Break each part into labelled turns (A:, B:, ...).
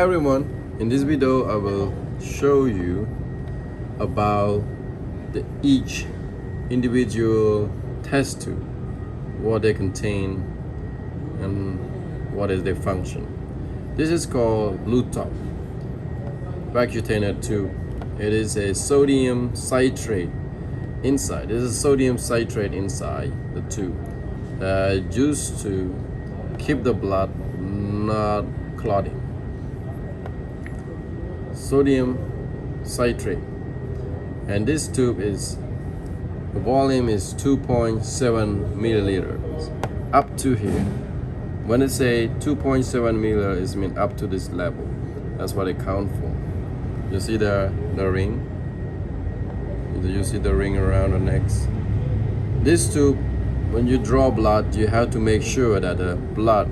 A: Hi everyone, in this video I will show you about each individual test tube, what they contain and what is their function. This is called blue top vacutainer tube. It is a sodium citrate inside. This is sodium citrate inside the tube used to keep the blood not clotting. Sodium citrate, and this tube is the volume is 2.7 milliliters up to here. When it say 2.7 milliliters, it means up to this level. That's what it count for. You see the ring? You see the ring around the neck. This tube, when you draw blood, you have to make sure that the blood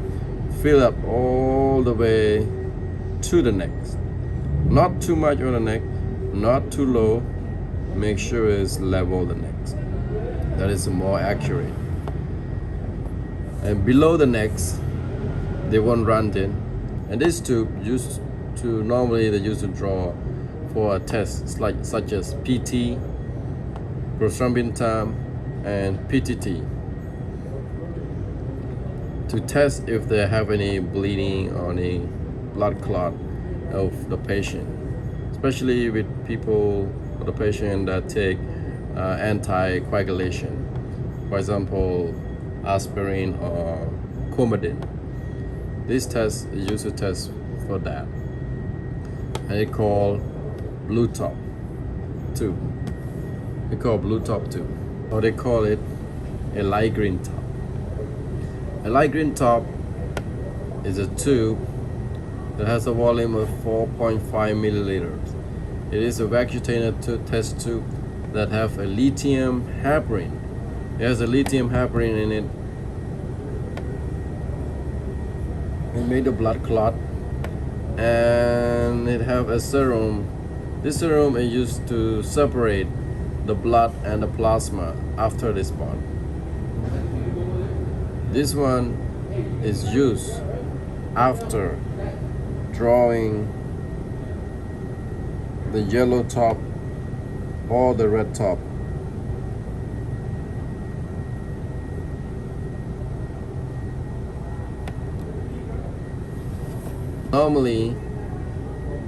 A: fill up all the way to the neck. Not too much on the neck, not too low. Make sure it's level the neck. That is more accurate. And below the neck, they won't run in. And this tube used to normally they used to draw for a test such as PT, prothrombin time, and PTT to test if they have any bleeding or any blood clot of the patient, especially with people or the patient that take anticoagulation, for example aspirin or Coumadin. This test is used to test for that, and it called blue top tube. They call blue top tube, or they call it a light green top. A light green top is a tube that has a volume of 4.5 milliliters. It is a vacutainer test tube that have a lithium heparin. It has a lithium heparin in it. It made the blood clot, and it have a serum. This serum is used to separate the blood and the plasma after this part. This one is used after drawing the yellow top or the red top. Normally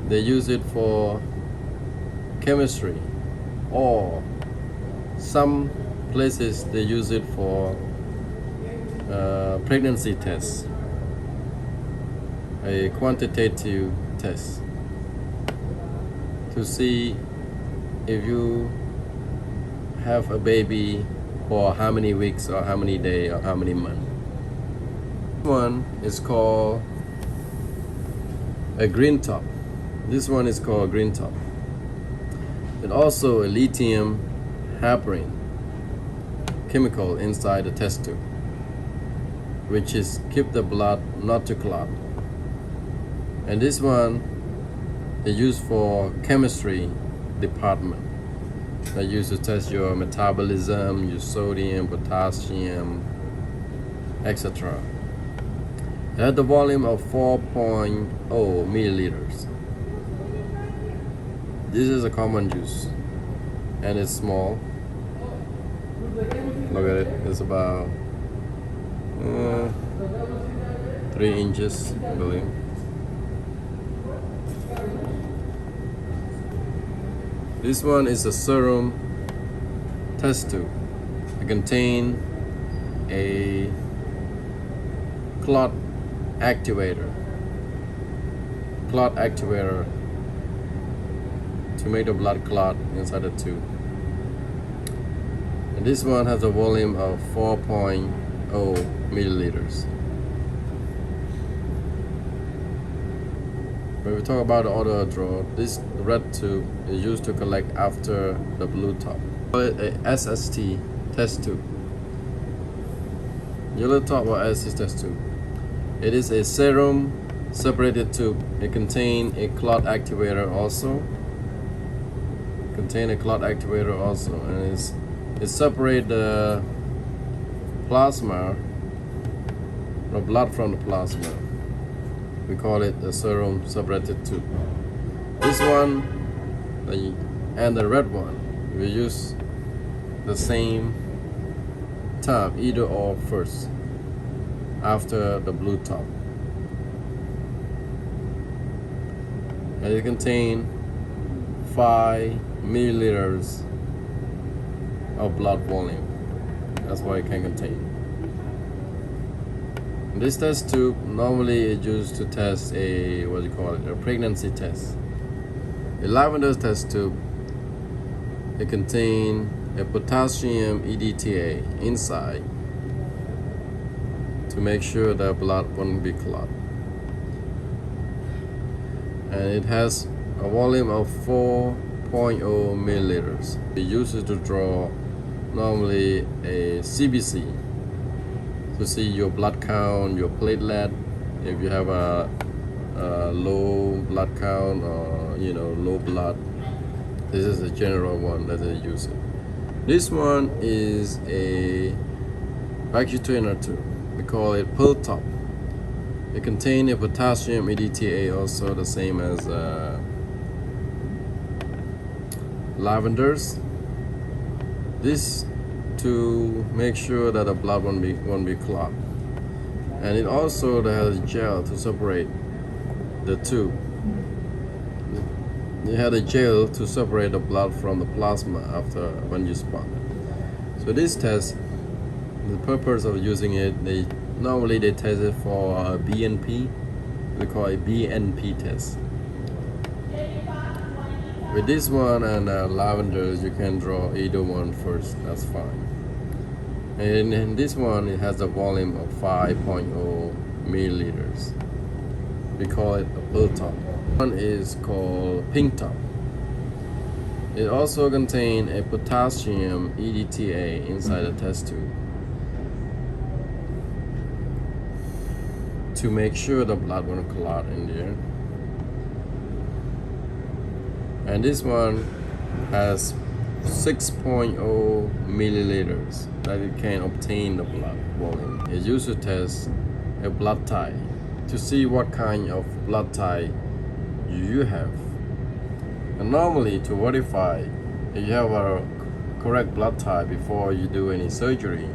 A: they use it for chemistry, or some places they use it for pregnancy tests, a quantitative test to see if you have a baby for how many weeks or how many days or how many months. One is called a green top. This one is called a green top. And also a lithium heparin chemical inside the test tube, which is keep the blood not to clot. And this one they use for chemistry department. They use to test your metabolism, your sodium, potassium, etc. It has the volume of 4.0 milliliters. This is a common use, and it's small. Look at it. It's about 3 inches, I believe. This one is a serum test tube. It contains a clot activator. To make the blood clot inside the tube. And this one has a volume of 4.0 milliliters. When we talk about the other draw, this red tube is used to collect after the blue top. A SST test tube. Yellow top or SST test tube. It is a serum separated tube. It contains a clot activator also. And it separates the plasma, the blood from the plasma. We call it a serum separated tube. This one and the red one, we use the same time, either or first, after the blue top. And it contains 5 milliliters of blood volume. That's what it can contain. This test tube normally is used to test a a pregnancy test. The lavender test tube, it contains a potassium EDTA inside to make sure that blood won't be clotted. And it has a volume of 4.0 milliliters. We use it to draw normally a CBC to see your blood count, your platelet, if you have a low blood count or low blood. This is a general one that they use it. This one is a Vacutainer tube. We call it pill top. It contains a potassium EDTA, also the same as lavenders. This to make sure that the blood won't be clogged. And it also has gel to separate the tube. It had a gel to separate the blood from the plasma after when you spot it. So this test, the purpose of using it, they normally test it for BNP. We call it BNP test. With this one and lavenders, you can draw either one first. That's fine. And in this one, it has a volume of 5.0 milliliters. We call it a pill top. One is called pink top. It also contains a potassium EDTA inside the test tube to make sure the blood won't clot in there. And this one has 6.0 milliliters that it can obtain the blood volume. It used to test a blood type to see what kind of blood type you have. And normally to verify if you have a correct blood type before you do any surgery,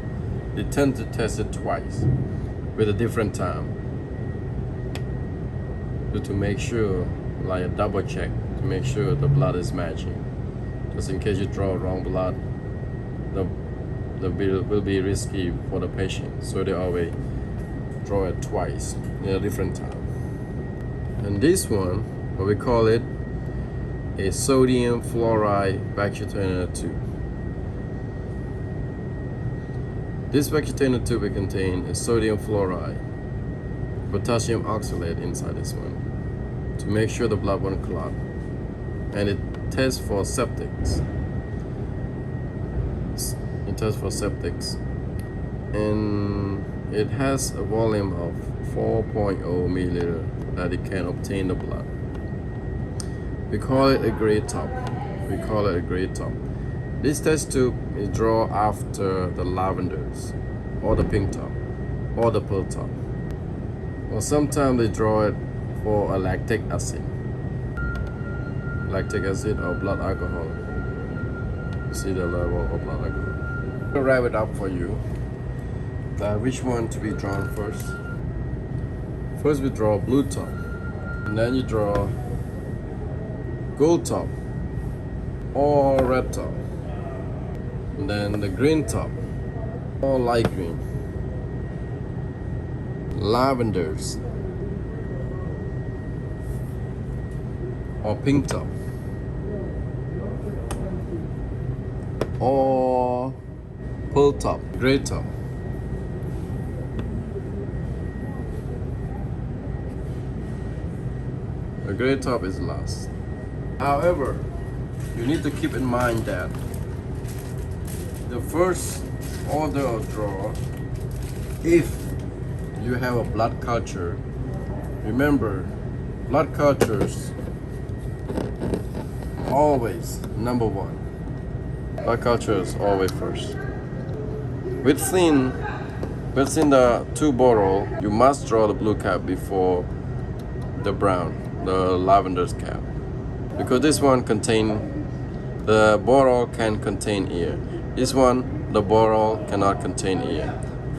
A: they tend to test it twice with a different time to make sure, like a double check, to make sure the blood is matching. Just in case you draw wrong blood, the bill will be risky for the patient. So they always draw it twice in a different time. And this one, what we call it, a sodium fluoride Vacutainer tube. This Vacutainer tube will contain a sodium fluoride, potassium oxalate inside this one to make sure the blood won't clot. And it tests for septics. It tests for septics. And it has a volume of 4.0 milliliter that it can obtain the blood. We call it a gray top. We call it a gray top. This test tube is drawn after the lavenders, or the pink top, or the pearl top. Or sometimes they draw it for a lactic acid or blood alcohol. See the level of blood alcohol. I'll wrap it up for you. Which one to be drawn first? First we draw blue top, and then you draw gold top or red top, and then the green top or light green, lavenders or pink top, or pearl top, gray top. The gray top is last. However, you need to keep in mind that the first order of draw, if you have a blood culture, remember, blood cultures always number one. Blood culture is always first. Within the 2 bottle, you must draw the blue cap before the brown, the lavender scab, because this one the boral can contain air. This one, the boral cannot contain air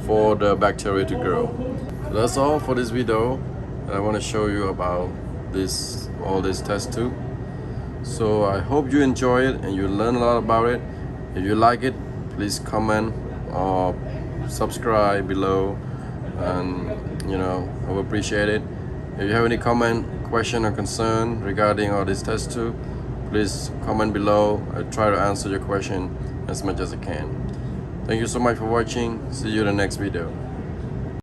A: for the bacteria to grow. That's all for this video. I want to show you about all this test tube. So I hope you enjoy it and you learn a lot about it. If you like it, please comment or subscribe below, and I would appreciate it. If you have any comment, question or concern regarding all this test tube, please comment below. I'll try to answer your question as much as I can. Thank you so much for watching. See you in the next video.